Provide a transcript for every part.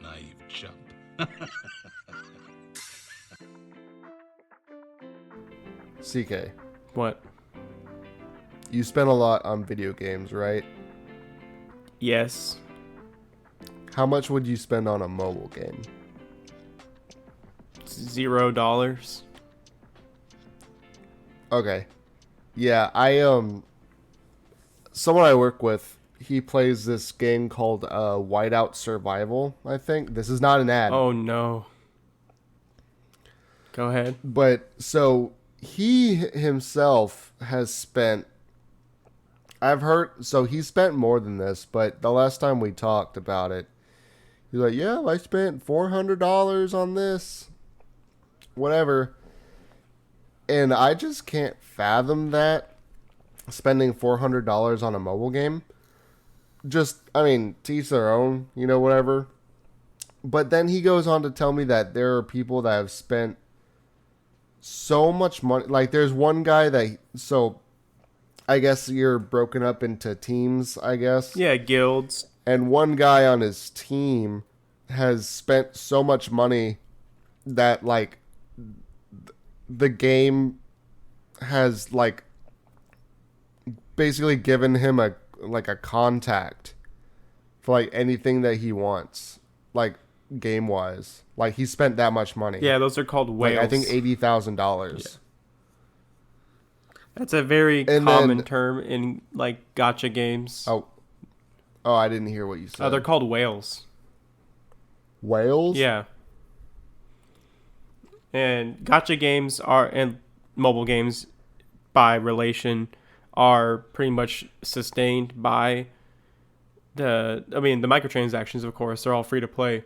naive chump. CK, What? you spend a lot on video games, right? Yes. How much would you spend on a mobile game? $0. Okay. Yeah, someone I work with, he plays this game called Whiteout Survival, I think. This is not an ad. Oh no. Go ahead. But so he himself has spent, I've heard, so he spent more than this, but the last time we talked about it, he's like, yeah, I spent $400 on this, whatever. And I just can't fathom that, spending $400 on a mobile game. Just, I mean, to each their own, whatever. But then he goes on to tell me that there are people that have spent so much money. Like, there's one guy that, so I guess you're broken up into teams, I guess. Yeah, guilds. And one guy on his team has spent so much money that, like, the game has, like, basically given him a contact for, like, anything that he wants, like, game wise. Like, he spent that much money. Yeah, those are called whales. Like, I think $80,000. Yeah. That's a very common term in, like, gotcha games. Oh, I didn't hear what you said. They're called whales. Whales? Yeah. And gotcha games and mobile games, by relation, are pretty much sustained by the microtransactions, of course. They're all free to play.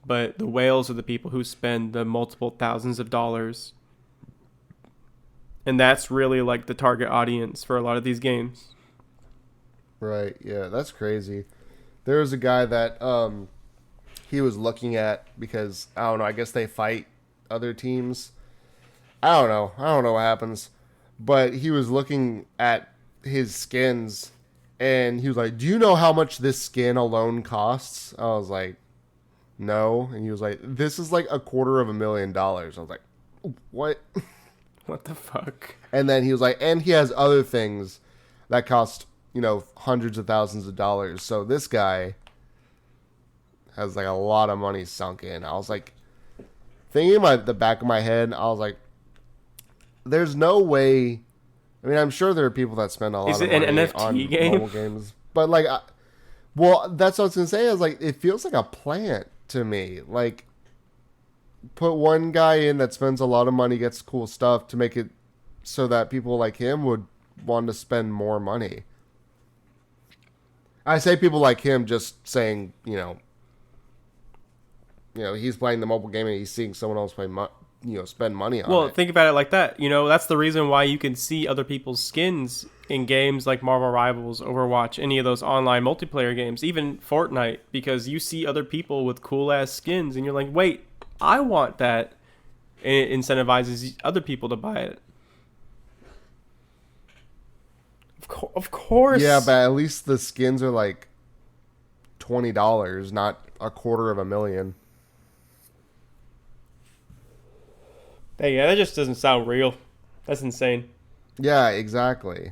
But the whales are the people who spend the multiple thousands of dollars. And that's really, like, the target audience for a lot of these games. Right, yeah, that's crazy. There was a guy that he was looking at because, I don't know, I guess they fight other teams. I don't know what happens. But he was looking at his skins, and he was like, do you know how much this skin alone costs? I was like, no. And he was like, this is like $250,000. I was like, what? What the fuck? And then he was like, and he has other things that cost, hundreds of thousands of dollars. So this guy has, like, a lot of money sunk in. I was like, thinking in the back of my head, I was like, there's no way. I mean, I'm sure there are people that spend a lot of money an NFT on game? mobile games. But, like, well, that's what I was going to say. I was like, it feels like a plant to me. Like, put one guy in that spends a lot of money, gets cool stuff to make it so that people like him would want to spend more money. I say people like him just saying, he's playing the mobile game and he's seeing someone else spend money on it. Well, think about it like that. That's the reason why you can see other people's skins in games like Marvel Rivals, Overwatch, any of those online multiplayer games, even Fortnite, because you see other people with cool-ass skins, and you're like, wait, I want that. And it incentivizes other people to buy it. Of course. Yeah, but at least the skins are like $20, not $250,000. Hey, yeah, that just doesn't sound real. That's insane. Yeah, exactly.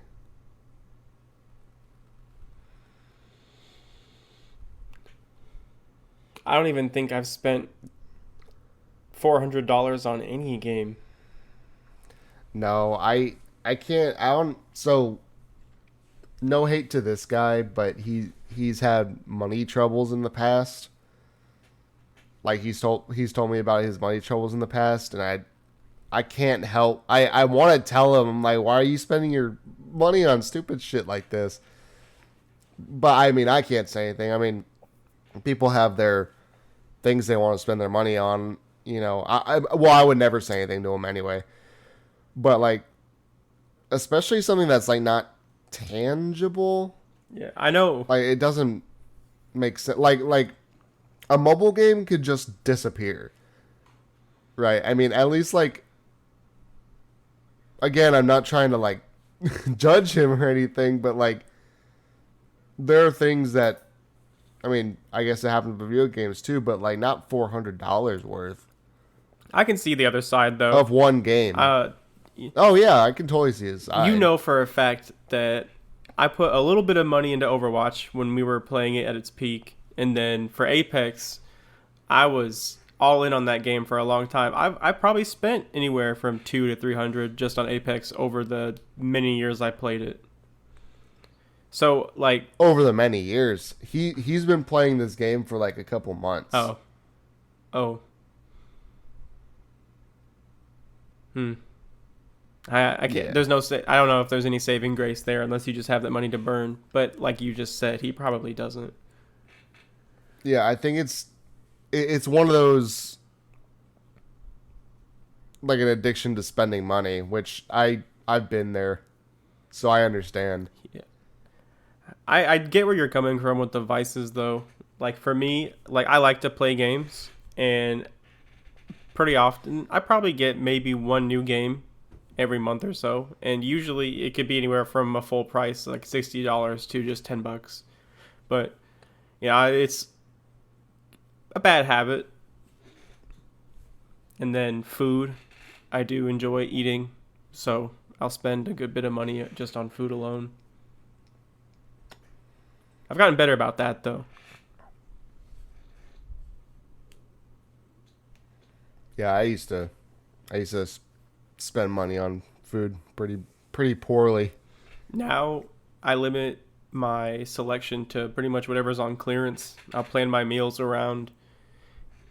I don't even think I've spent $400 on any game. No, I can't. I don't. So, no hate to this guy, but he's had money troubles in the past. Like, he's told me about his money troubles in the past, and I can't help. I want to tell him, like, why are you spending your money on stupid shit like this? But I mean, I can't say anything. I mean, people have their things they want to spend their money on. I would never say anything to him anyway. But, like, especially something that's, like, not tangible. Yeah, I know. Like, it doesn't make sense. Like a mobile game could just disappear. Right? I mean, at least, like, again, I'm not trying to, like, judge him or anything, but, like, there are things that I mean, I guess it happens with video games too, but like not $400 worth I can see the other side though. of one game. Uh, Oh yeah, I can totally see his you side. know for a fact that I put a little bit of money into Overwatch when we were playing it at its peak, and then for Apex, I was all in on that game for a long time. I probably spent anywhere from 200 to 300 just on Apex over the many years I played it. So like, Over the many years, he's been playing this game for like a couple months. oh, oh, hmm. I can't. Yeah, There's no. I don't know if there's any saving grace there unless you just have that money to burn. But like you just said, he probably doesn't. yeah. I think it's one of those like an addiction to spending money, which I've been there, so I understand. Yeah. I get where you're coming from with the vices though. Like for me, like I like to play games, and pretty often I probably get maybe one new game every month or so, and usually it could be anywhere from a full price like $60 to just $10. But yeah, it's a bad habit. And then food, I do enjoy eating, so I'll spend a good bit of money just on food alone. I've gotten better about that though. Yeah, I used to spend money on food pretty poorly. Now I limit my selection to pretty much whatever's on clearance. I'll plan my meals around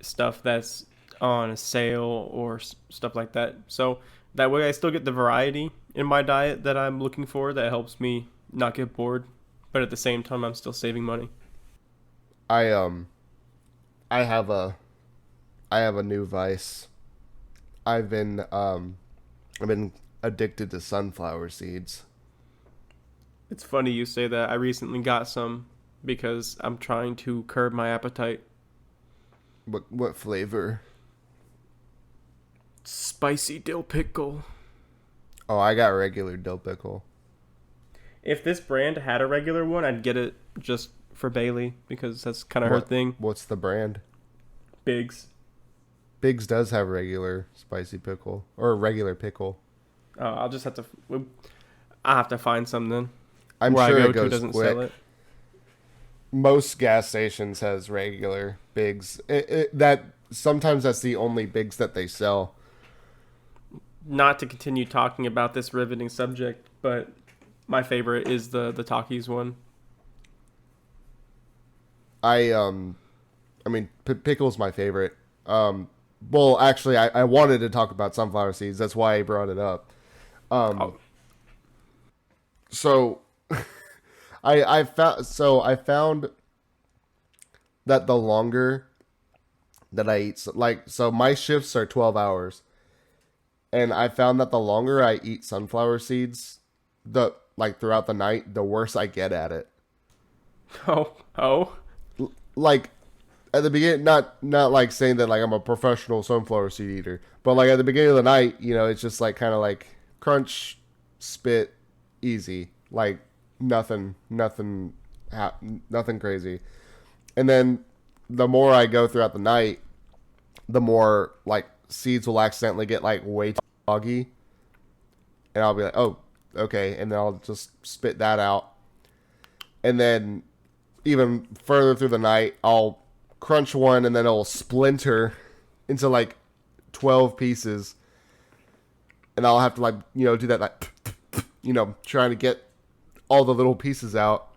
stuff that's on a sale or stuff like that. So that way I still get the variety in my diet that I'm looking for that helps me not get bored, but at the same time I'm still saving money. I I have a I have a new vice. I've been um I've been addicted to sunflower seeds. It's funny you say that. I recently got some because I'm trying to curb my appetite. What flavor? Spicy dill pickle. Oh, I got regular dill pickle. If this brand had a regular one, I'd get it just for Bailey because that's kind of her thing. What's the brand? Biggs. Biggs does have regular spicy pickle or regular pickle. I'll just have to. I'll have to find some then. I'm Where sure I go it to goes doesn't quick. sell it. Most gas stations has regular Biggs. That sometimes that's the only Biggs that they sell. Not to continue talking about this riveting subject, but my favorite is the Takis one. I mean, pickle's my favorite. Well, actually, I wanted to talk about sunflower seeds. That's why I brought it up. Oh, So, I found that the longer that I eat, so my shifts are 12 hours, and I found that the longer I eat sunflower seeds, the like throughout the night, the worse I get at it. oh. Like at the beginning, not like saying that like I'm a professional sunflower seed eater, but like at the beginning of the night, it's just like kind of like crunch, spit, easy, like nothing crazy. And then the more I go throughout the night, the more like seeds will accidentally get like way too soggy, and I'll be like, oh, okay, and then I'll just spit that out, and then even further through the night, I'll crunch one, and then it'll splinter into like 12 pieces, and I'll have to like do that like trying to get all the little pieces out.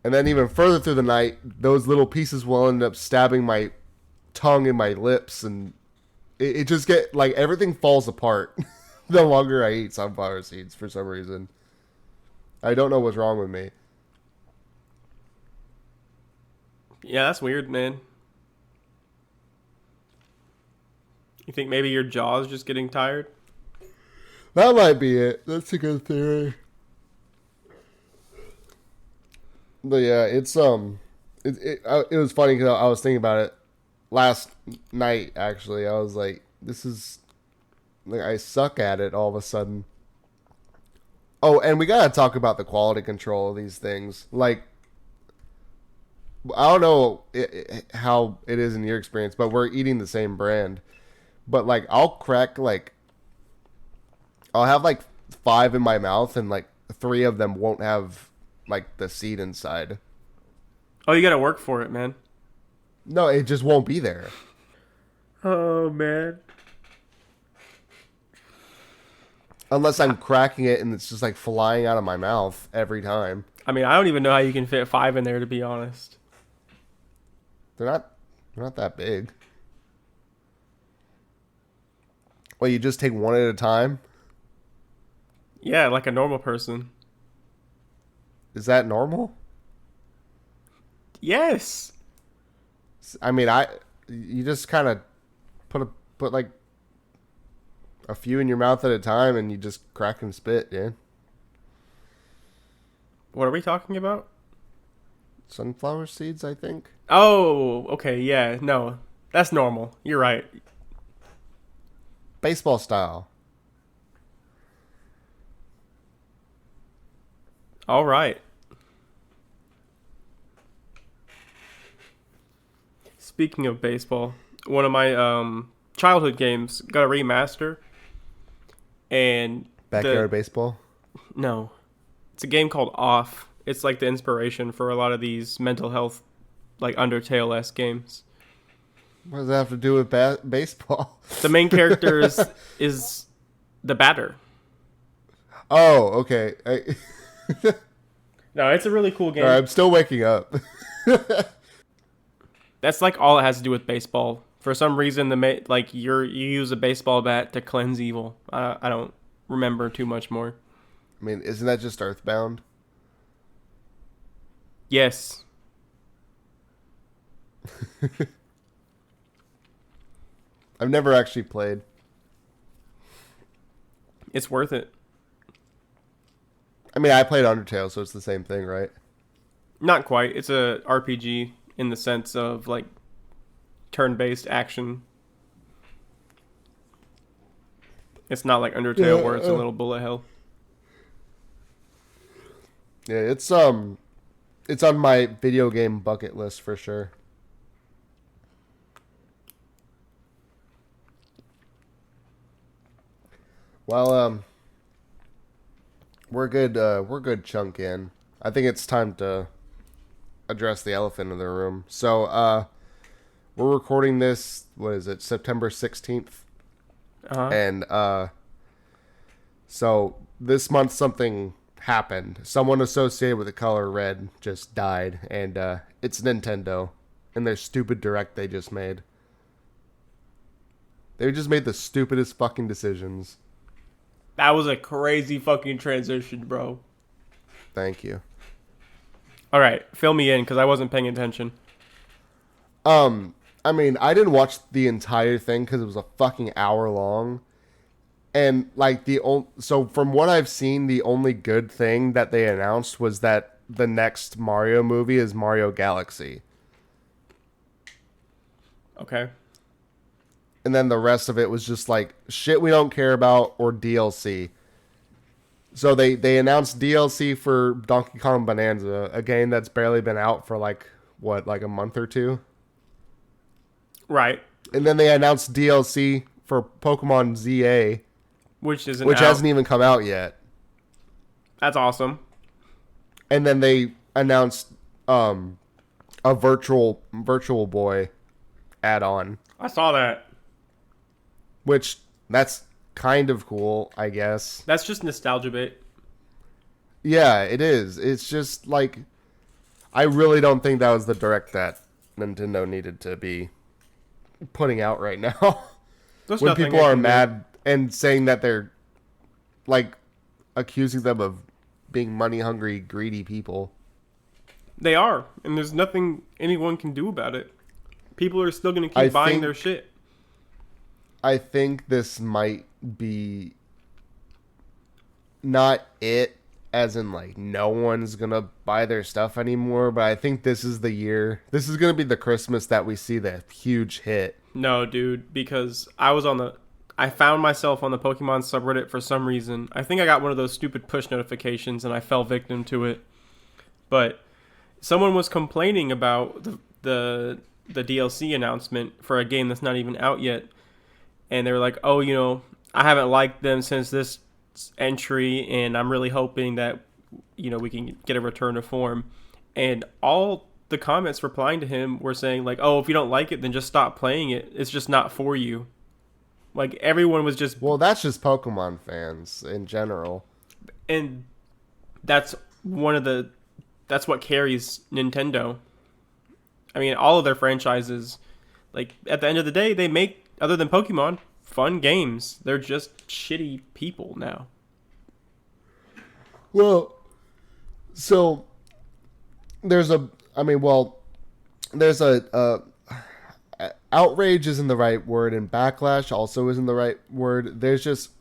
And then even further through the night, those little pieces will end up stabbing my tongue and my lips, and it just get like everything falls apart the longer I eat sunflower seeds for some reason. I don't know what's wrong with me. Yeah, that's weird, man. You think maybe your jaw's just getting tired? That might be it. That's a good theory. But yeah, it was funny because I was thinking about it last night. Actually, I was like, this is like I suck at it all of a sudden. Oh, and we gotta talk about the quality control of these things. Like, I don't know how it is in your experience, but we're eating the same brand. But like, I'll crack like I'll have like five in my mouth, and like three of them won't have like the seed inside. Oh, you gotta work for it, man. No, it just won't be there Oh man. unless I'm cracking it and it's just like flying out of my mouth every time. I mean, I don't even know how you can fit five in there, to be honest. They're not they're not that big. Well, you just take one at a time. Yeah, like a normal person. Is that normal? Yes. I mean, I you just kind of put like a few in your mouth at a time, and you just crack and spit, yeah. What are we talking about? Sunflower seeds, I think. Oh, okay, yeah, no. That's normal. You're right. Baseball style. All right. Speaking of baseball, one of my childhood games got a remaster, and Backyard baseball. no, it's a game called Off. It's like the inspiration for a lot of these mental health, like Undertale-esque games. What does that have to do with baseball? The main character is the batter. Oh, okay. No, it's a really cool game. Sorry, I'm still waking up. That's like all it has to do with baseball. For some reason, like you use a baseball bat to cleanse evil. I don't remember too much more. I mean, isn't that just Earthbound? Yes, I've never actually played. it's worth it. I mean, I played Undertale, so it's the same thing, right? Not quite. It's a RPG in the sense of like turn-based action. It's not like Undertale Yeah, where it's a little bullet hell. Yeah, it's on my video game bucket list for sure. Well, we're good chunk in. I think it's time to address the elephant in the room. So, we're recording this, what is it, September 16th? Uh-huh. And so this month something happened. Someone associated with the color red just died, and it's Nintendo and their stupid direct they just made. They just made the stupidest fucking decisions. That was a crazy fucking transition, bro. Thank you. All right, fill me in because I wasn't paying attention. I mean, I didn't watch the entire thing because it was a fucking hour long. And like so from what I've seen, the only good thing that they announced was that the next Mario movie is Mario Galaxy. Okay. And then the rest of it was just like shit we don't care about or DLC. So they announced DLC for Donkey Kong Bonanza, a game that's barely been out for like a month or two. Right. And then they announced DLC for Pokemon ZA, Which isn't which out. hasn't even come out yet. That's awesome. And then they announced a virtual boy add-on, I saw that. which that's kind of cool, I guess. That's just nostalgia bait. Yeah, it is. It's just like I really don't think that was the direct that Nintendo needed to be putting out right now. There's When nothing people I are can do. mad and saying that they're like accusing them of being money hungry, greedy people. They are, and there's nothing anyone can do about it. People are still going to I keep buying think- their shit. I think this might be not it, as in like no one's gonna buy their stuff anymore, but I think this is the year. This is gonna be the Christmas that we see the huge hit. No, dude, because I found myself on the Pokemon subreddit for some reason. I think I got one of those stupid push notifications and I fell victim to it. But someone was complaining about the DLC announcement for a game that's not even out yet, and they were like, "Oh, I haven't liked them since this entry, and I'm really hoping that we can get a return to form." And all the comments replying to him were saying like, "Oh, if you don't like it, then just stop playing it. It's just not for you." Like everyone was just, Well, that's just Pokemon fans in general. and that's one of the that's what carries Nintendo. I mean, all of their franchises, like at the end of the day, they make, other than Pokemon, fun games. They're just shitty people now. Well, so there's a, I mean, well, there's outrage isn't the right word, and backlash also isn't the right word. There's just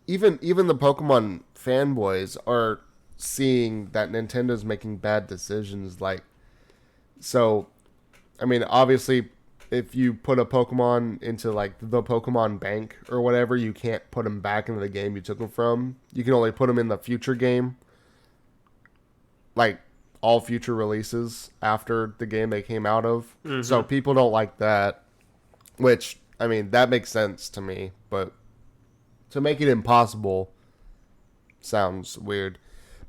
even the Pokemon fanboys are seeing that Nintendo's making bad decisions. Like, so, I mean, obviously, if you put a Pokemon into like the Pokemon Bank or whatever, you can't put them back into the game you took them from. You can only put them in the future game, like all future releases after the game they came out of. Mm-hmm. So people don't like that, which, I mean, that makes sense to me, but to make it impossible sounds weird.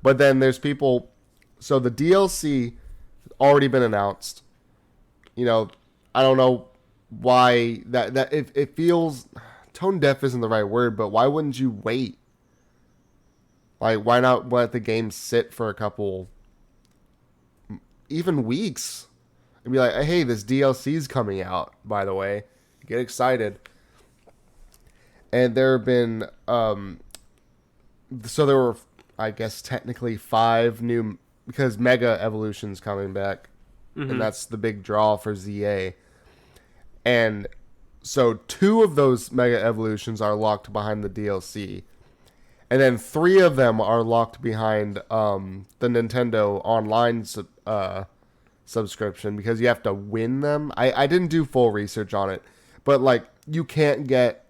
But then there's people, so the DLC already been announced. I don't know why that it feels tone deaf isn't the right word, but why wouldn't you wait? Like, why not let the game sit for a couple, even weeks, and be like, hey, this DLC's coming out, by the way. Get excited. And there have been, so there were, I guess, technically 5 new, because Mega Evolution's coming back, Mm-hmm. and that's the big draw for ZA. And so 2 of those Mega Evolutions are locked behind the DLC. And then 3 of them are locked behind the Nintendo Online subscription, because you have to win them. I didn't do full research on it, but like, you can't get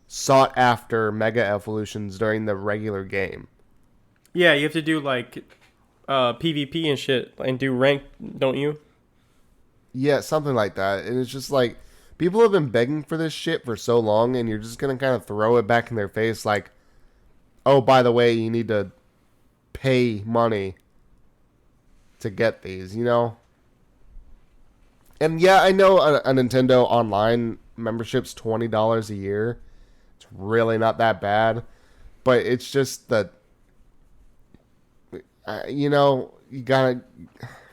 sought after Mega Evolutions during the regular game. Yeah, you have to do like PvP and shit, and do rank, don't you? Yeah, something like that. And it's just like, people have been begging for this shit for so long, and you're just gonna kind of throw it back in their face like, oh, by the way, you need to pay money to get these, And yeah, I know a Nintendo Online membership's $20 a year. It's really not that bad, but it's just that, you gotta,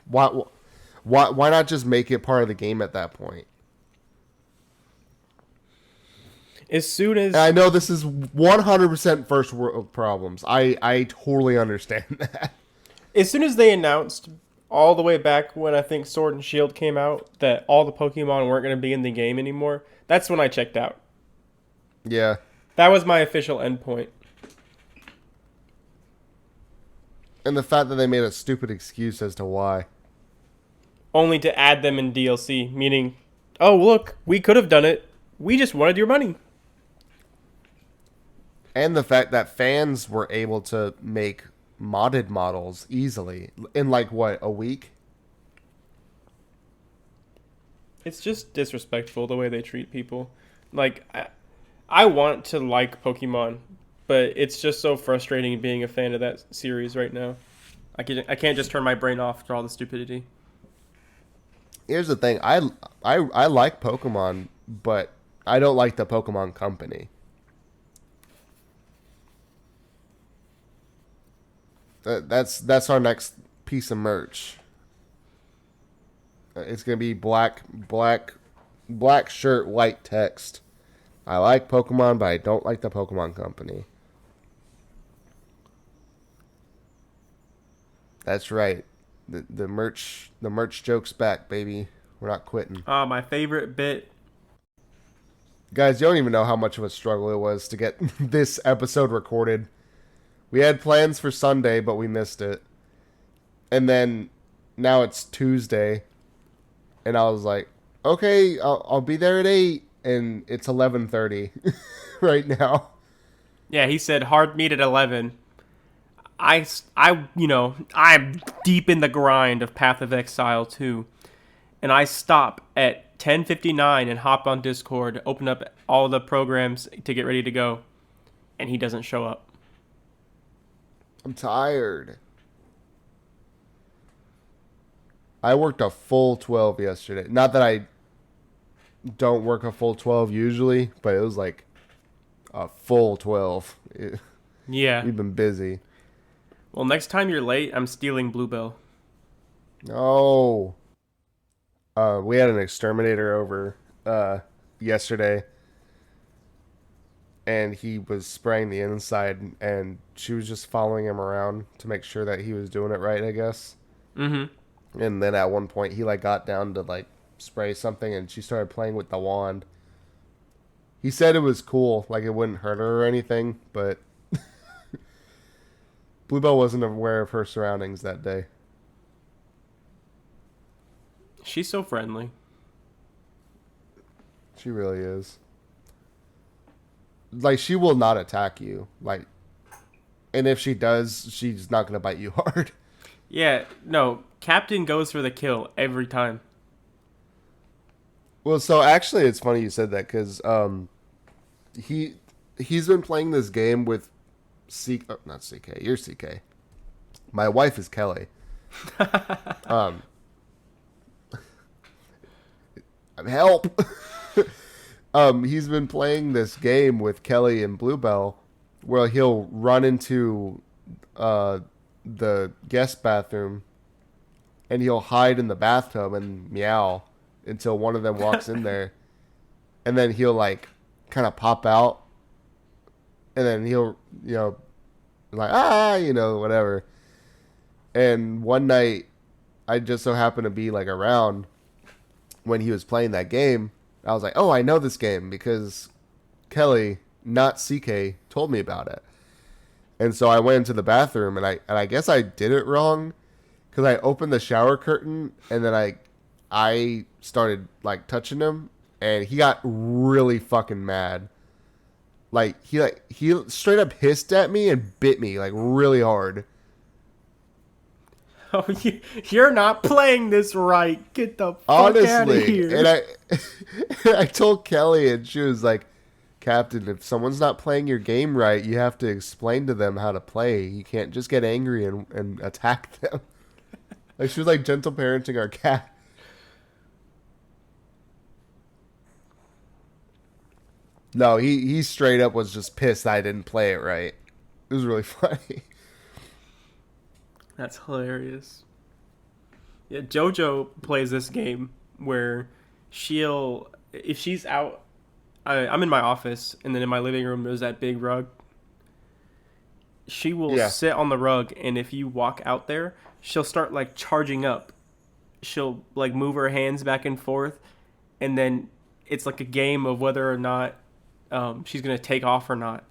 why not just make it part of the game at that point? As soon as And I know this is 100% first world problems. I totally understand that. as soon as they announced, all the way back when I think Sword and Shield came out, that all the Pokemon weren't going to be in the game anymore, that's when I checked out. Yeah. That was my official endpoint. And the fact that they made a stupid excuse as to why. Only to add them in DLC, meaning, oh, look, we could have done it. We just wanted your money. And the fact that fans were able to make modded models easily in like, what, a week? It's just disrespectful the way they treat people. Like, I want to like Pokemon, but it's just so frustrating being a fan of that series right now. I can't just turn my brain off to all the stupidity. Here's the thing. I like Pokemon, but I don't like the Pokemon Company. That's our next piece of merch. It's gonna be black shirt, white text. I like Pokemon, but I don't like the Pokemon Company. That's right. The merch joke's back, baby. We're not quitting. My favorite bit. Guys, you don't even know how much of a struggle it was to get this episode recorded. We had plans for Sunday, but we missed it. And then now it's Tuesday, and I was like, okay, I'll be there at 8, and it's 11:30 right now. Yeah, he said hard meet at 11. I'm deep in the grind of Path of Exile 2, and I stop at 10:59 and hop on Discord, open up all the programs to get ready to go, and he doesn't show up. I'm tired. I worked a full 12 yesterday. Not that I don't work a full 12 usually, but it was like a full 12. Yeah. We've been busy. Well, next time you're late, I'm stealing Bluebell. No. We had an exterminator over yesterday, and he was spraying the inside, and she was just following him around to make sure that he was doing it right, I guess. Mm-hmm. And then at one point, he like got down to like spray something, and she started playing with the wand. He said it was cool, like it wouldn't hurt her or anything, but Bluebell wasn't aware of her surroundings that day. She's so friendly. She really is. Like, she will not attack you. Like, and if she does, she's not gonna bite you hard. Yeah, no, Captain goes for the kill every time. Well, so actually, it's funny you said that because he's been playing this game with not CK. You're CK. My wife is Kelly. um, help. He's been playing this game with Kelly and Bluebell, where he'll run into the guest bathroom, and he'll hide in the bathtub and meow until one of them walks in there, and then he'll like kind of pop out, and then he'll like whatever. And one night, I just so happened to be like around when he was playing that game. I was like, oh, I know this game because Kelly, not CK, told me about it. And so I went into the bathroom, and I guess I did it wrong because I opened the shower curtain, and then I started like touching him, and he got really fucking mad. He straight up hissed at me and bit me like really hard. Oh, you're not playing this right. Get the fuck out of here. And I told Kelly, and she was like, Captain, if someone's not playing your game right, you have to explain to them how to play. You can't just get angry and attack them. Like, she was like gentle parenting our cat. No, he straight up was just pissed that I didn't play it right. It was really funny. That's hilarious. Yeah, JoJo plays this game where if she's out, I'm in my office, and then in my living room there's that big rug. She will sit on the rug, and if you walk out there, she'll start like charging up. She'll like move her hands back and forth, and then it's like a game of whether or not she's gonna take off or not.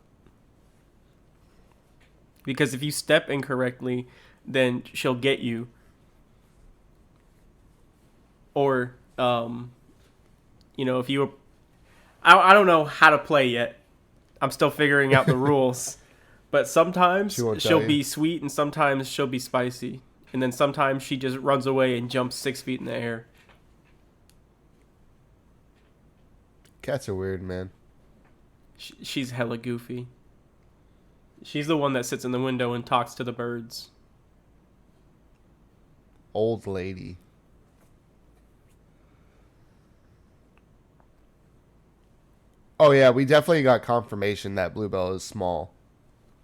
Because if you step incorrectly, then she'll get you. Or, if you were... I don't know how to play yet. I'm still figuring out the rules. But sometimes she'll be sweet, and sometimes she'll be spicy. And then sometimes she just runs away and jumps 6 feet in the air. Cats are weird, man. She's hella goofy. She's the one that sits in the window and talks to the birds. Old lady. Oh yeah, we definitely got confirmation that Bluebell is small.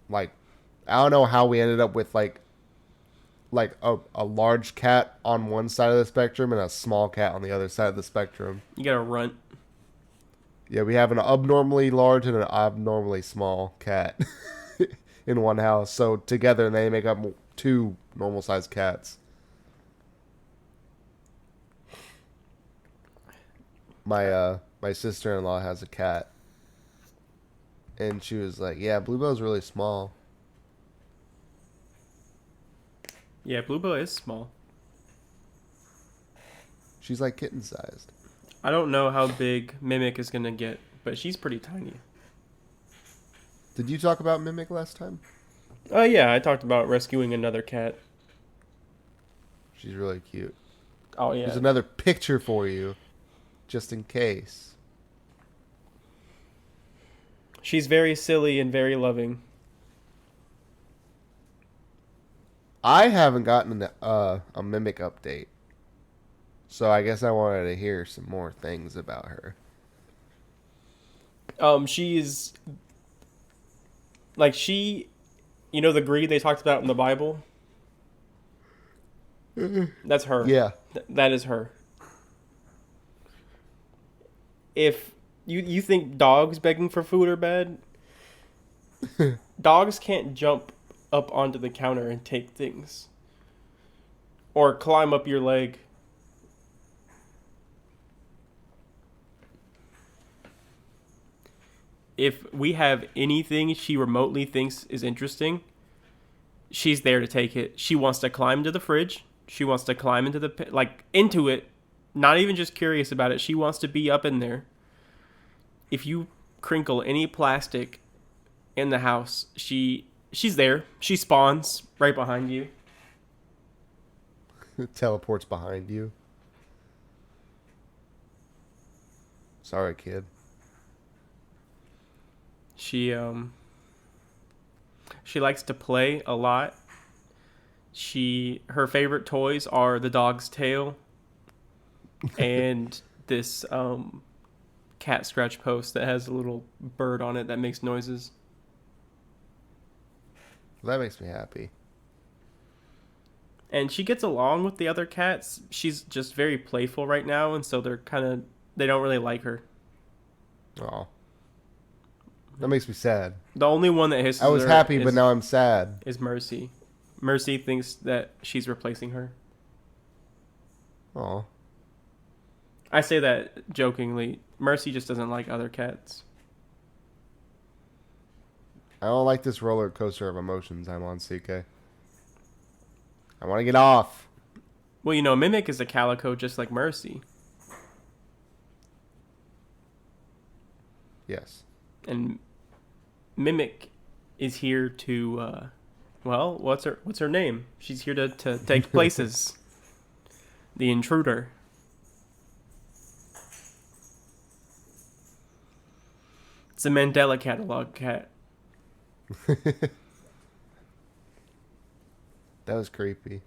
Like, I don't know how we ended up with like a large cat on one side of the spectrum and a small cat on the other side of the spectrum. You gotta runt. Yeah, we have an abnormally large and an abnormally small cat in one house. So together they make up 2 normal sized cats. My sister-in-law has a cat, and she was like, yeah, Bluebell's really small. Yeah, Bluebell is small. She's like kitten-sized. I don't know how big Mimic is going to get, but she's pretty tiny. Did you talk about Mimic last time? Oh yeah, I talked about rescuing another cat. She's really cute. Oh Here's yeah. another picture for you, just in case. She's very silly and very loving. I haven't gotten a Mimic update, so I guess I wanted to hear some more things about her. She's like you know the greed they talked about in the Bible? That's her. Yeah. That is her. If you think dogs begging for food are bad, dogs can't jump up onto the counter and take things or climb up your leg. If we have anything she remotely thinks is interesting, she's there to take it. She wants to climb into the fridge. She wants to climb into like into it, not even just curious about it. She wants to be up in there. If you crinkle any plastic in the house, she's there. She spawns right behind you. Teleports behind you. Sorry, kid. She she likes to play a lot. Her favorite toys are the dog's tail and this cat scratch post that has a little bird on it that makes noises. That makes me happy. And she gets along with the other cats. She's just very playful right now, and so they don't really like her. Oh, that makes me sad. The only one that hisses I was her happy, but now I'm sad. is Mercy. Mercy thinks that she's replacing her. Oh, I say that jokingly. Mercy just doesn't like other cats. I don't like this roller coaster of emotions I'm on, CK. I want to get off. Well, you know, Mimic is a calico just like Mercy. Yes. And Mimic is here to well, what's her name? She's here to take places. The intruder. It's a Mandela catalog cat. That was creepy.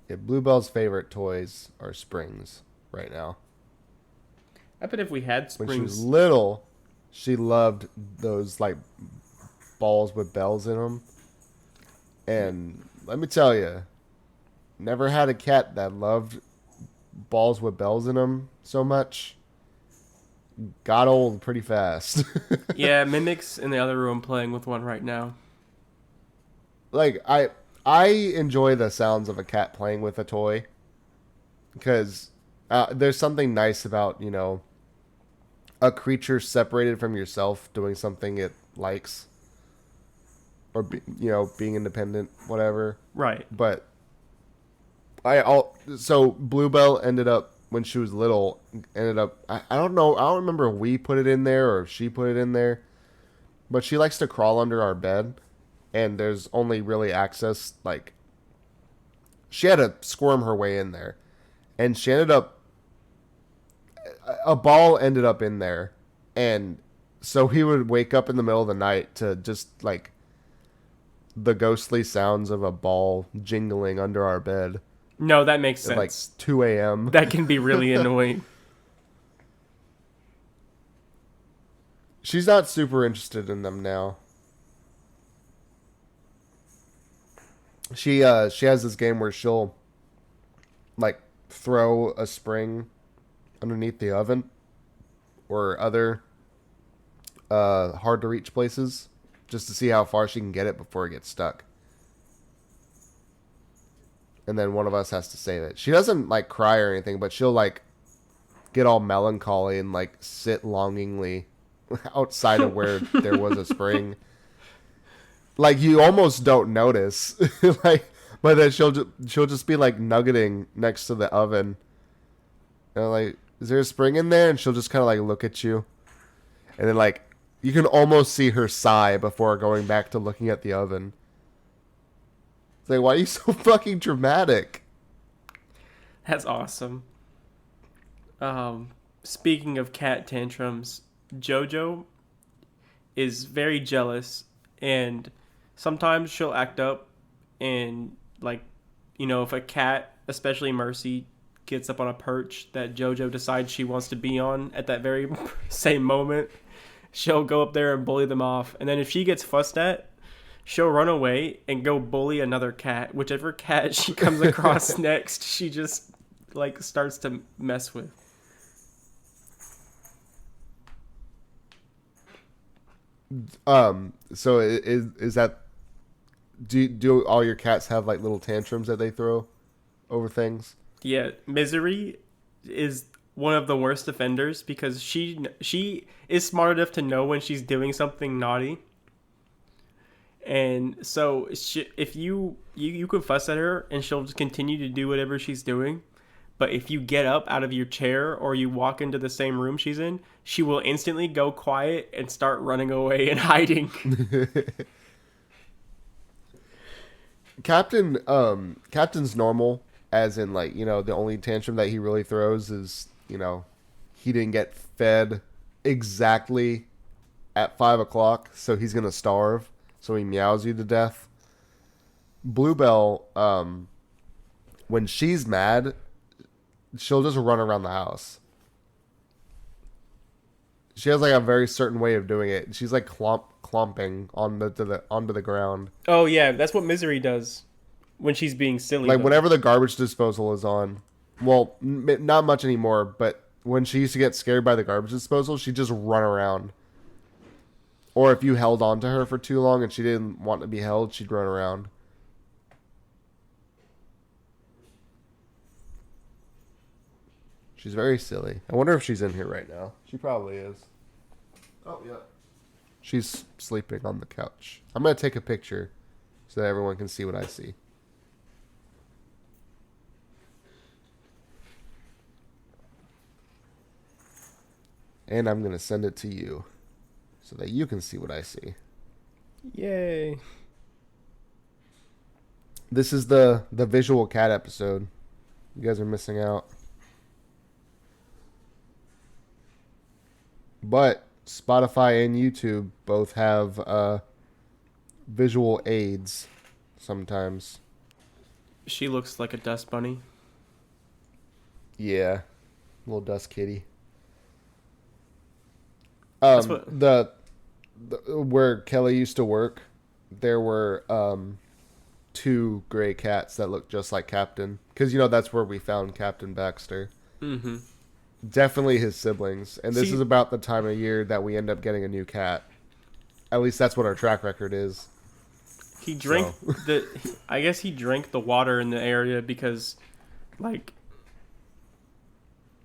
Yeah, Bluebell's favorite toys are springs right now. I bet if we had When she was springs, little, she loved those like balls with bells in them. And let me tell you, never had a cat that loved balls with bells in them so much. Got old pretty fast. yeah, Mimic's in the other room playing with one right now. Like I enjoy the sounds of a cat playing with a toy because there's something nice about, you know, a creature separated from yourself doing something it likes or you know, being independent, whatever. Right. But so Bluebell ended up when she was little ended up I don't know, I don't remember if we put it in there or if she put it in there, but she likes to crawl under our bed and there's only really access like she had to squirm her way in there and she ended up a ball ended up in there and so he would wake up in the middle of the night to just like the ghostly sounds of a ball jingling under our bed No, that makes at like sense. 2 a.m. That can be really annoying. She's not super interested in them now. She has this game where she'll like throw a spring underneath the oven or other hard to reach places just to see how far she can get it before it gets stuck. And then one of us has to save it. She doesn't like cry or anything, but she'll like get all melancholy and like sit longingly outside of where there was a spring. Like you almost don't notice, like, but then she'll just be like nuggeting next to the oven, and like, is there a spring in there? And she'll just kind of like look at you. And then like you can almost see her sigh before going back to looking at the oven. It's like, why are you so fucking dramatic? That's awesome. Um, Speaking of cat tantrums, JoJo is very jealous, and sometimes she'll act up, and like, if a cat, especially Mercy, gets up on a perch that JoJo decides she wants to be on at that very same moment, she'll go up there and bully them off. And then if she gets fussed at, she'll run away and go bully another cat. Whichever cat she comes across next, she just like starts to mess with. So is that do all your cats have like little tantrums that they throw over things? Yeah, Misery is one of the worst offenders because she is smart enough to know when she's doing something naughty. And so if you can fuss at her and she'll just continue to do whatever she's doing. But if you get up out of your chair or you walk into the same room she's in, she will instantly go quiet and start running away and hiding. Captain's normal, as in like, the only tantrum that he really throws is, he didn't get fed exactly at 5 o'clock, so he's gonna starve. So he meows you to death. Bluebell, when she's mad, she'll just run around the house. She has like a very certain way of doing it. She's like clomping onto the ground. Oh yeah, that's what Misery does when she's being silly. Like though. whenever the garbage disposal is on. Well, not much anymore, but when she used to get scared by the garbage disposal, she'd just run around. Or if you held on to her for too long and she didn't want to be held, she'd run around. She's very silly. I wonder if she's in here right now. She probably is. Oh, yeah. She's sleeping on the couch. I'm going to take a picture so that everyone can see what I see. And I'm going to send it to you so that you can see what I see. Yay. This is the visual cat episode. You guys are missing out. But Spotify and YouTube both have visual aids sometimes. She looks like a dust bunny. Yeah. Little dust kitty. That's what... the where Kelly used to work, there were two gray cats that looked just like Captain. Because, that's where we found Captain Baxter. Mm-hmm. Definitely his siblings. And this is about the time of year that we end up getting a new cat. At least that's what our track record is. He drank I guess he drank the water in the area because, like,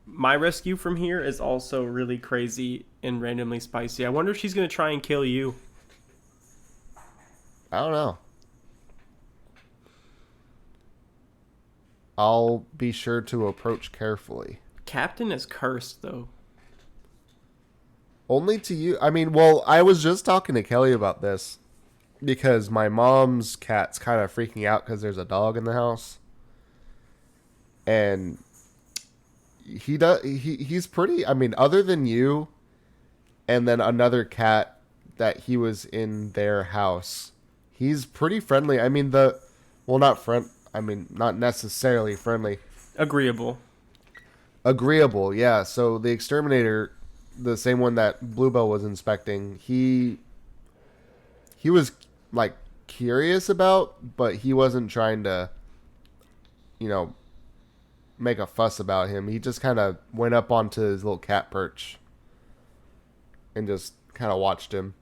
my rescue from here is also really crazy and randomly spicy. I wonder if she's going to try and kill you. I don't know. I'll be sure to approach carefully. Captain is cursed, though. Only to you. I mean, well, I was just talking to Kelly about this because my mom's cat's kind of freaking out because there's a dog in the house. And he's pretty, I mean, other than you and then another cat that he was in their house, he's pretty friendly. I mean, not necessarily friendly. Agreeable, yeah. So the exterminator, the same one that Bluebell was inspecting, he was like curious about, but he wasn't trying to, make a fuss about him. He just kind of went up onto his little cat perch and just kind of watched him.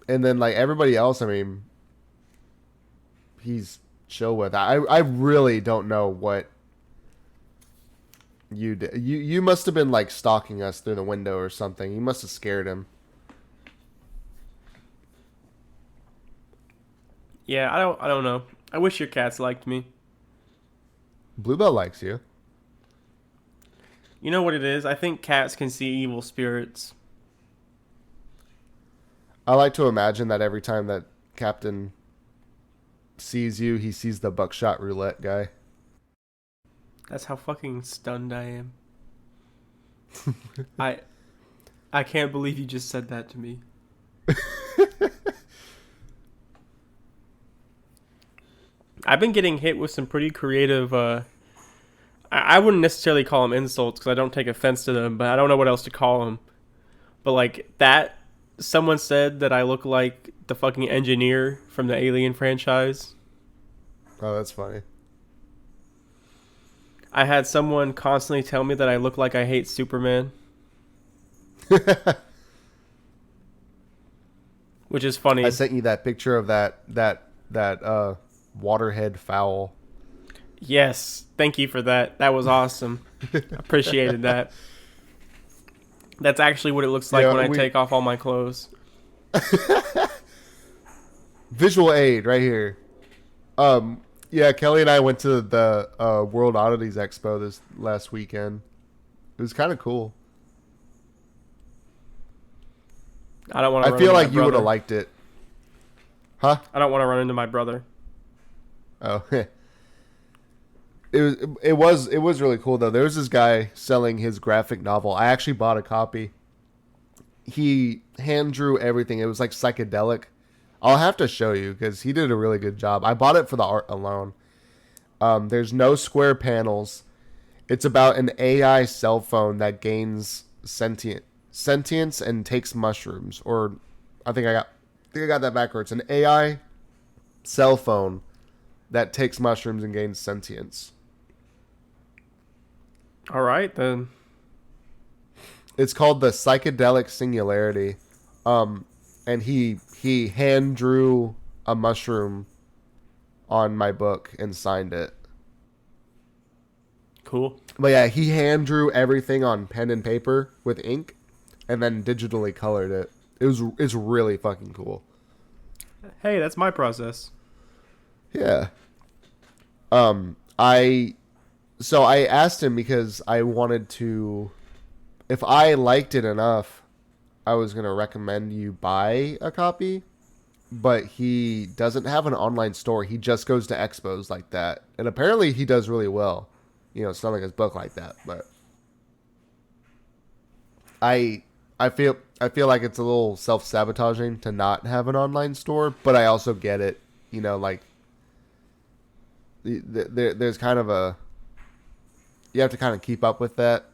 And then like everybody else, I mean, he's chill with. I really don't know what you did. You must have been like stalking us through the window or something. You must have scared him. Yeah, I don't know. I wish your cats liked me. Bluebell likes you. You know what it is? I think cats can see evil spirits. I like to imagine that every time that Captain sees you, he sees the buckshot roulette guy. That's how fucking stunned I am. I I can't believe you just said that to me. I've been getting hit with some pretty creative. I wouldn't necessarily call them insults because I don't take offense to them, but I don't know what else to call them. But like that, someone said that I look like the fucking engineer from the Alien franchise. Oh, that's funny. I had someone constantly tell me that I look like I hate Superman, which is I funny. sent you that picture of that waterhead fowl. Yes, thank you for that. That was awesome. Appreciated that. That's actually what it looks like Yeah, when I we take off all my clothes. visual aid right here. Yeah, Kelly and I went to the World Oddities Expo this last weekend. It was kind of cool. I don't want to I run feel into my like you would have brother. liked it, huh? I don't want to run into my brother. Oh, it was really cool though. There was this guy selling his graphic novel. I actually bought a copy. He hand drew everything. It was like psychedelic. I'll have to show you because he did a really good job. I bought it for the art alone. There's no square panels. It's about an AI cell phone that gains sentience and takes mushrooms. Or I think I got that backwards. An AI cell phone that takes mushrooms and gains sentience. All right then. It's called the psychedelic singularity. And he hand drew a mushroom on my book and signed it. Cool. But yeah, he hand drew everything on pen and paper with ink, and then digitally colored it. It's really fucking cool. Hey, that's my process. Yeah. I so I asked him because I wanted to, if I liked it enough, I was gonna recommend you buy a copy. But he doesn't have an online store. He just goes to expos like that, and apparently he does really well. Selling his book like that. But I I feel like it's a little self sabotaging to not have an online store, but I also get it. Like there's kind of a, you have to kind of keep up with that.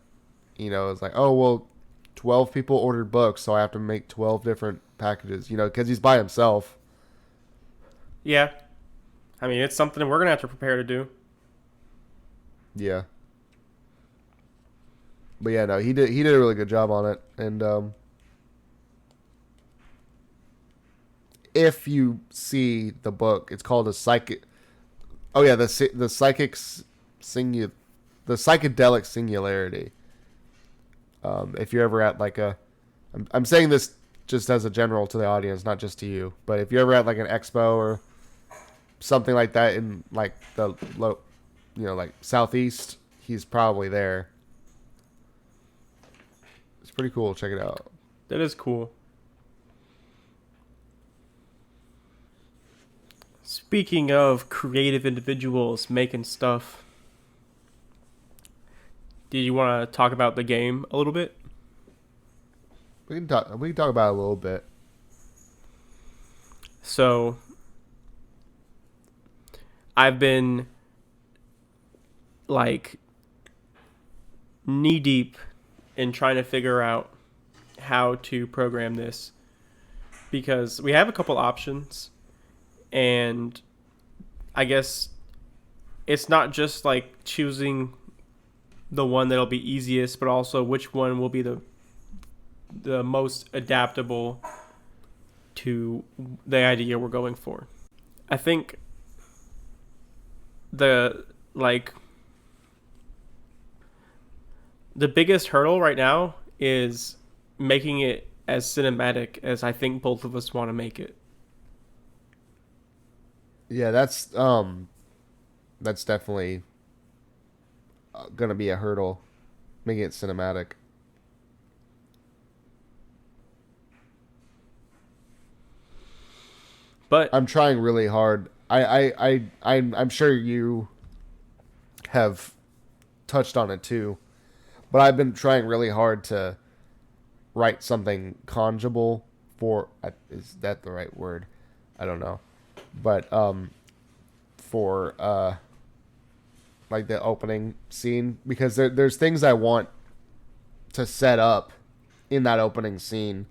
It's like, oh well, 12 people ordered books, so I have to make 12 different packages. Because he's by himself. Yeah. I mean, it's something we're gonna have to prepare to do. Yeah. But yeah, no, he did a really good job on it, and if you see the book, it's called a psychic. Oh yeah, the singu, the psychedelic singularity. If you're ever at like I'm saying this just as a general to the audience, not just to you, but if you're ever at like an expo or something like that in like the low, like southeast, he's probably there. It's pretty cool. Check it out. That is cool. Speaking of creative individuals making stuff, do you want to talk about the game a little bit? We can talk about it a little bit. So, I've been like knee deep in trying to figure out how to program this because we have a couple options, and I guess it's not just like choosing the one that'll be easiest, but also which one will be the most adaptable to the idea we're going for. I think the like the biggest hurdle right now is making it as cinematic as I think both of us want to make it. Yeah, that's definitely gonna be a hurdle. making it cinematic. But I'm trying really hard. I'm sure you have touched on it too, but I've been trying really hard to write something conjugal for. Is that the right word? I don't know, but for like the opening scene, because there's things I want to set up in that opening scene,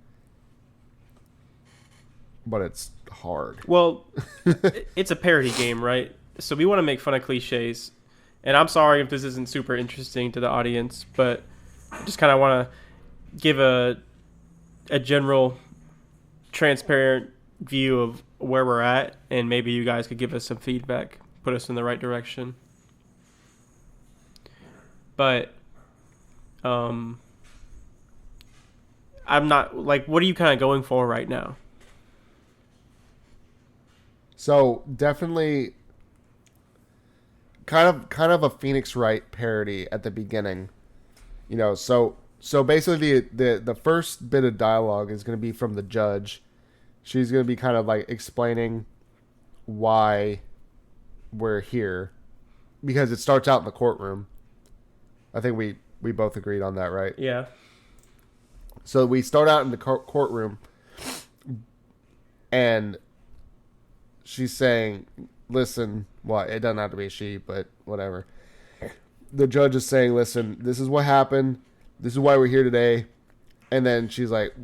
but it's hard. well, it's a parody game, right? So we want to make fun of cliches. And I'm sorry if this isn't super interesting to the audience, but I just kind of want to give a general transparent view of where we're at, and maybe you guys could give us some feedback, put us in the right direction. But I'm not like, what are you kind of going for right now? So definitely kind of a Phoenix Wright parody at the beginning. So basically the first bit of dialogue is going to be from the judge. She's going to be kind of like explaining why we're here, because it starts out in the courtroom. I think we both agreed on that, right? Yeah. So we start out in the courtroom, and she's saying, listen, well, it doesn't have to be she, but whatever. The judge is saying, listen, this is what happened. This is why we're here today. And then she's like,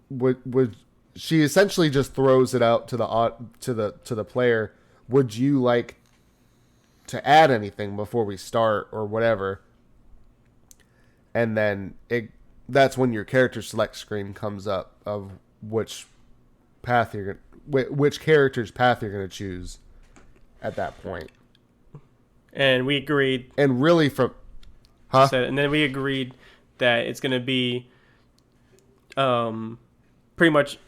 would she essentially just throws it out to the player. Would you like to add anything before we start or whatever? And then that's when your character select screen comes up of which character's path you're going to choose at that point. And we agreed. And really And then we agreed that it's going to be pretty much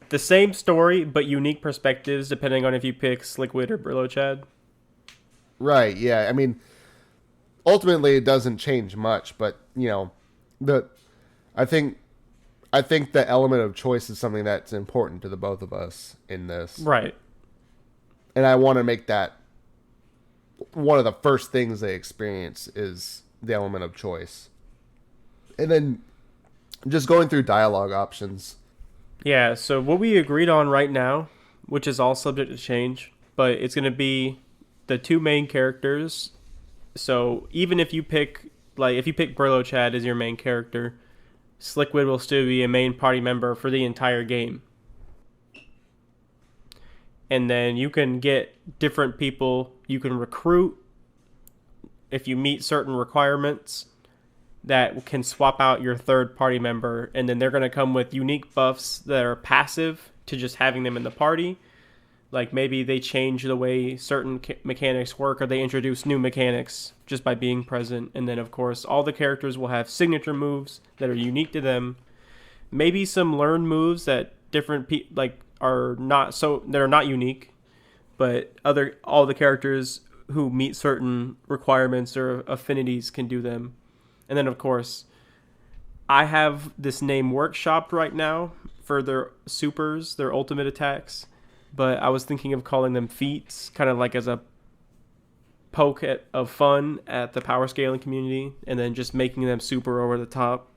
the same story, but unique perspectives depending on if you pick Slickwood or Brillo Chad. Right, yeah. I mean, ultimately it doesn't change much, but, I think the element of choice is something that's important to the both of us in this. Right. And I want to make that one of the first things they experience is the element of choice. And then just going through dialogue options. Yeah, so what we agreed on right now, which is all subject to change, but it's going to be the two main characters. So even if you pick Brillo Chad as your main character, Slickwood will still be a main party member for the entire game. And then you can get different people you can recruit if you meet certain requirements that can swap out your third party member. And then they're going to come with unique buffs that are passive to just having them in the party. Like maybe they change the way certain mechanics work, or they introduce new mechanics just by being present. And then, of course, all the characters will have signature moves that are unique to them. Maybe some learned moves that different are not unique, but all the characters who meet certain requirements or affinities can do them. And then, of course, I have this name workshopped right now for their supers, their ultimate attacks. But I was thinking of calling them feats, kind of like as a poke of fun at the power scaling community, and then just making them super over the top.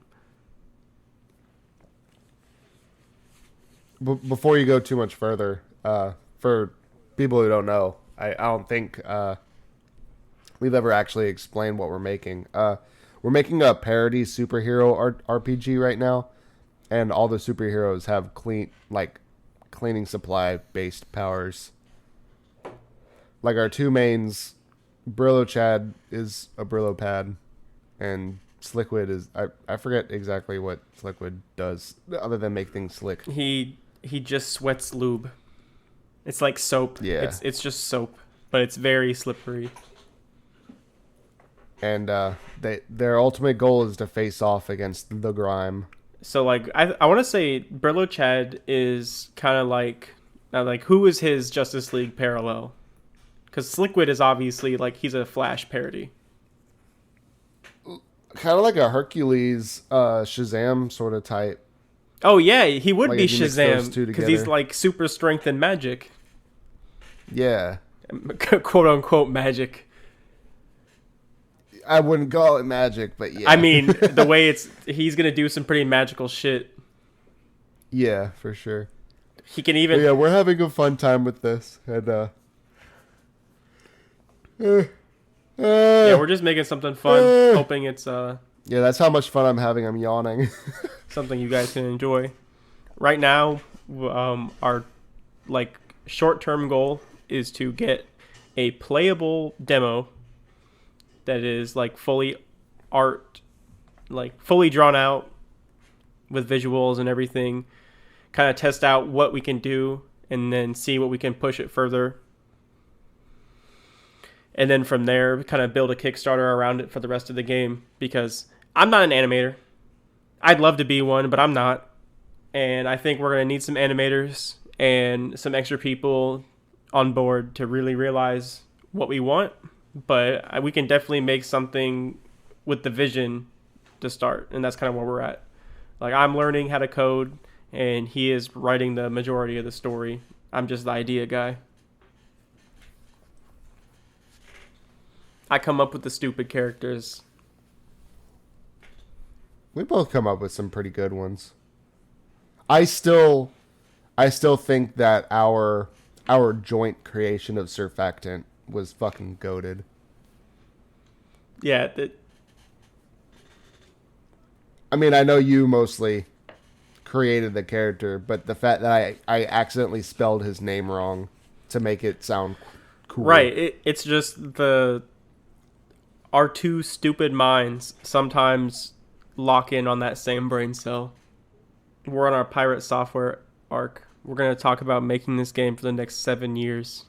Before you go too much further, for people who don't know, I don't think we've ever actually explained what we're making. We're making a parody superhero RPG right now, and all the superheroes have cleaning supply based powers. Like our two mains, Brillo Chad is a Brillo pad, and Slickwood is I forget exactly what Slickwood does other than make things slick. He just sweats lube. It's like soap. Yeah. It's just soap, but it's very slippery. And their ultimate goal is to face off against the grime. So like I want to say Brillo Chad is kind of like who is his Justice League parallel? Because Slickwood is obviously like he's a Flash parody. kind of like a Hercules, Shazam sort of type. Oh yeah, he would Like be if you mix those Shazam two because he's together. like super strength and magic, Yeah, quote unquote magic. I wouldn't call it magic, but I yeah, mean, the way he's gonna do some pretty magical shit. yeah, for sure. He can But even, yeah, we're having a fun time with this, and uh, yeah, uh, we're just making something fun, uh. hoping it's yeah, that's how much fun I'm having. I'm yawning. something you guys can enjoy. Right now, our like short-term goal is to get a playable demo that is like fully art, like fully drawn out with visuals and everything. Kind of test out what we can do, and then see what we can push it further. And then from there, kind of build a Kickstarter around it for the rest of the game. Because I'm not an animator. I'd love to be one, but I'm not. And I think we're going to need some animators and some extra people on board to really realize what we want. But we can definitely make something with the vision to start. And that's kind of where we're at. Like, I'm learning how to code, and he is writing the majority of the story. I'm just the idea guy. I come up with the stupid characters. We both come up with some pretty good ones. I still, I still think that our joint creation of Surfactant was fucking goated. Yeah, I mean, I know you mostly created the character, but the fact that I accidentally spelled his name wrong to make it sound cool. right. It's just our two stupid minds sometimes lock in on that same brain cell. We're on our pirate software arc. We're going to talk about making this game for the next 7 years.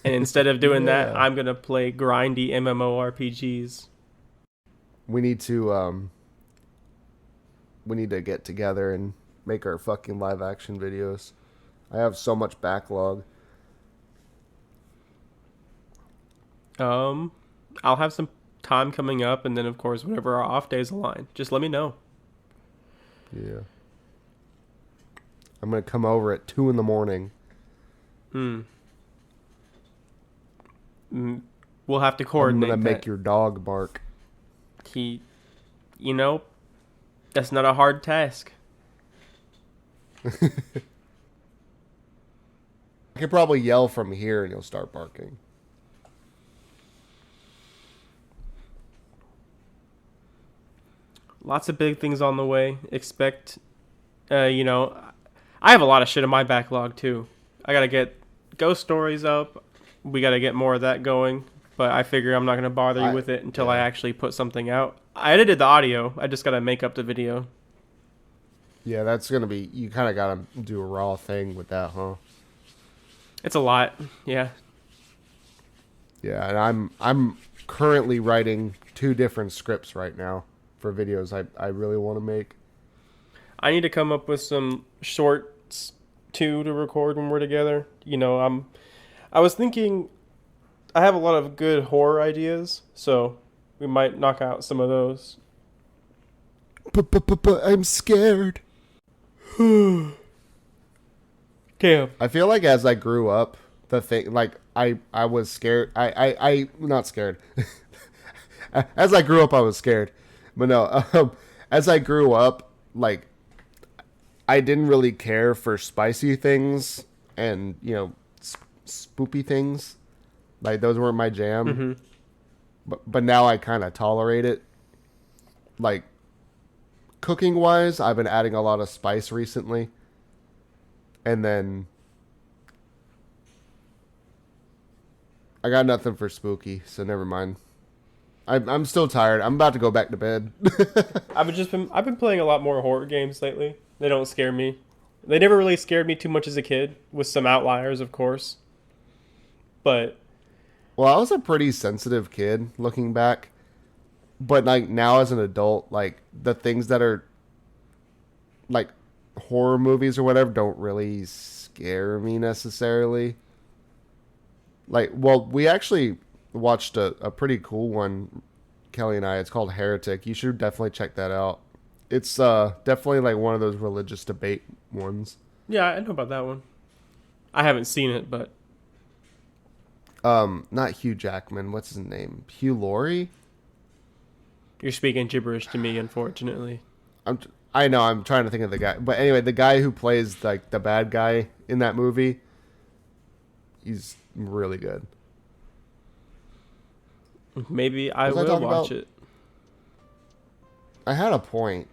And instead of doing that, Yeah. I'm going to play grindy MMORPGs. We need to get together and make our fucking live action videos. I have so much backlog. I'll have some time coming up, and then, of course, whenever our off days align, just let me know. Yeah. I'm gonna come over at 2 in the morning. Mm, we'll have to I'm coordinate gonna make that. your dog bark. He, you know, that's not a hard task. I could probably yell from here and he'll start barking. Lots of big things on the way. Expect, I have a lot of shit in my backlog too. I gotta get ghost stories up. We gotta get more of that going. But I figure I'm not gonna bother you with it until I Yeah. actually put something out. I edited the audio. I just gotta make up the video. Yeah, that's gonna be. You kind of gotta do a raw thing with that, huh? It's a lot. Yeah. Yeah, and I'm currently writing 2 different scripts right now for videos I really want to make. I need to come up with some shorts too to record when we're together. I was thinking I have a lot of good horror ideas, so we might knock out some of those. But I'm scared. Damn. I feel like as I grew up, the thing like I was scared. I not scared. As I grew up, I was scared. But no, as I grew up, like I didn't really care for spicy things and spoopy things. Like those weren't my jam. Mm-hmm. But now I kind of tolerate it. Like cooking wise, I've been adding a lot of spice recently. And then I got nothing for spooky, so never mind. I'm still tired. I'm about to go back to bed. I've been playing a lot more horror games lately. They don't scare me. They never really scared me too much as a kid, with some outliers, of course. But Well, I was a pretty sensitive kid looking back. But like now as an adult, like the things that are like horror movies or whatever don't really scare me necessarily. Like, well, we actually watched a pretty cool one Kelly and I. It's called Heretic. You should definitely check that out. It's definitely like one of those religious debate ones. Yeah, I know about that one. I haven't seen it, but Not Hugh Jackman. What's his name? Hugh Laurie. you're speaking gibberish to me, unfortunately. I know. I'm trying to think of the guy, but anyway, the guy who plays like the bad guy in that movie, he's really good. Maybe I Was I will talking watch about? it. I had a point.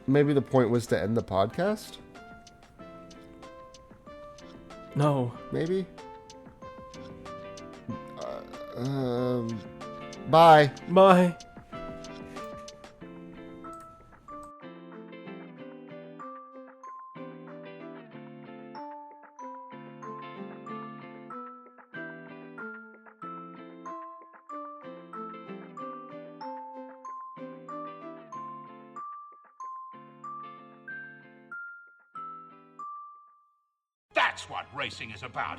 Maybe the point was to end the podcast. No. Maybe. Bye. Bye. That's what racing is about.